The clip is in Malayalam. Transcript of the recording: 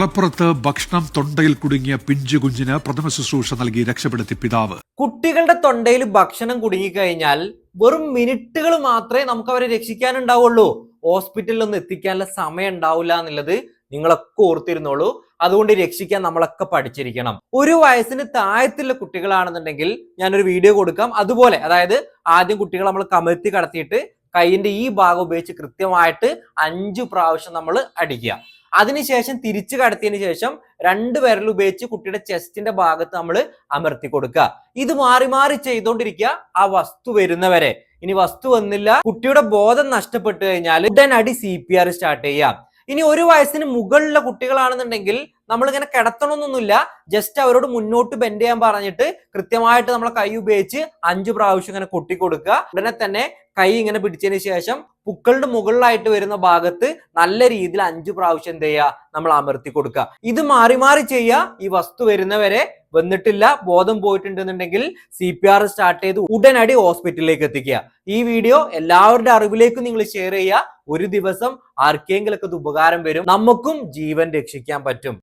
മലപ്പുറത്ത് ഭക്ഷണം തൊണ്ടയിൽ കുടുങ്ങിയ പിഞ്ചു കുഞ്ഞിന് പ്രഥമ ശുശ്രൂഷ നൽകി രക്ഷപ്പെടുത്തി പിതാവ്. കുട്ടികളുടെ തൊണ്ടയിൽ ഭക്ഷണം കുടുങ്ങിക്കഴിഞ്ഞാൽ വെറും മിനിറ്റുകൾ മാത്രമേ നമുക്ക് അവരെ രക്ഷിക്കാനുണ്ടാവുള്ളൂ. ഹോസ്പിറ്റലിൽ ഒന്നും എത്തിക്കാനുള്ള സമയം ഉണ്ടാവില്ല എന്നുള്ളത് നിങ്ങളൊക്കെ ഓർത്തിരുന്നോളൂ. അതുകൊണ്ട് രക്ഷിക്കാൻ നമ്മളൊക്കെ പഠിച്ചിരിക്കണം. 1 വയസ്സിന് താഴത്തുള്ള കുട്ടികളാണെന്നുണ്ടെങ്കിൽ ഞാനൊരു വീഡിയോ കൊടുക്കാം. അതുപോലെ അതായത് ആദ്യം കുട്ടികളെ നമ്മൾ കമഴ്ത്തി കടത്തിയിട്ട് കൈയിന്റെ ഈ ഭാഗം ഉപയോഗിച്ച് കൃത്യമായിട്ട് 5 പ്രാവശ്യം നമ്മൾ അടിക്കുക. അതിനുശേഷം തിരിച്ചു കടത്തിയതിനു ശേഷം 2 വിരൽ ഉപയോഗിച്ച് കുട്ടിയുടെ ചെസ്റ്റിന്റെ ഭാഗത്ത് നമ്മൾ അമർത്തി കൊടുക്കുക. ഇത് മാറി മാറി ചെയ്തുകൊണ്ടിരിക്കുക ആ വസ്തു വരുന്നവരെ. ഇനി വസ്തു വന്നില്ല, കുട്ടിയുടെ ബോധം നഷ്ടപ്പെട്ടു കഴിഞ്ഞാൽ ഉടനടി CPR സ്റ്റാർട്ട് ചെയ്യാം. ഇനി 1 വയസ്സിന് മുകളിലുള്ള കുട്ടികളാണെന്നുണ്ടെങ്കിൽ നമ്മൾ ഇങ്ങനെ കിടത്തണമെന്നൊന്നുമില്ല. ജസ്റ്റ് അവരോട് മുന്നോട്ട് ബെൻഡ് ചെയ്യാൻ പറഞ്ഞിട്ട് കൃത്യമായിട്ട് നമ്മളെ കൈ ഉപയോഗിച്ച് 5 പ്രാവശ്യം ഇങ്ങനെ കൊട്ടി കൊടുക്കുക. ഉടനെ തന്നെ കൈ ഇങ്ങനെ പിടിച്ചതിന് ശേഷം പുക്കളുടെ മുകളിലായിട്ട് വരുന്ന ഭാഗത്ത് നല്ല രീതിയിൽ 5 പ്രാവശ്യം എന്ത് ചെയ്യുക, നമ്മൾ അമർത്തി കൊടുക്കുക. ഇത് മാറി മാറി ചെയ്യുക ഈ വസ്തു വരുന്നവരെ. വന്നിട്ടില്ല, ബോധം പോയിട്ടുണ്ടെന്നുണ്ടെങ്കിൽ CPR സ്റ്റാർട്ട് ചെയ്ത് ഉടനടി ഹോസ്പിറ്റലിലേക്ക് എത്തിക്കുക. ഈ വീഡിയോ എല്ലാവരുടെ അറിവിലേക്കും നിങ്ങൾ ഷെയർ ചെയ്യുക. ഒരു ദിവസം ആർക്കെങ്കിലും ഒക്കെ ഇത് ഉപകാരം വരും, നമുക്കും ജീവൻ രക്ഷിക്കാൻ പറ്റും.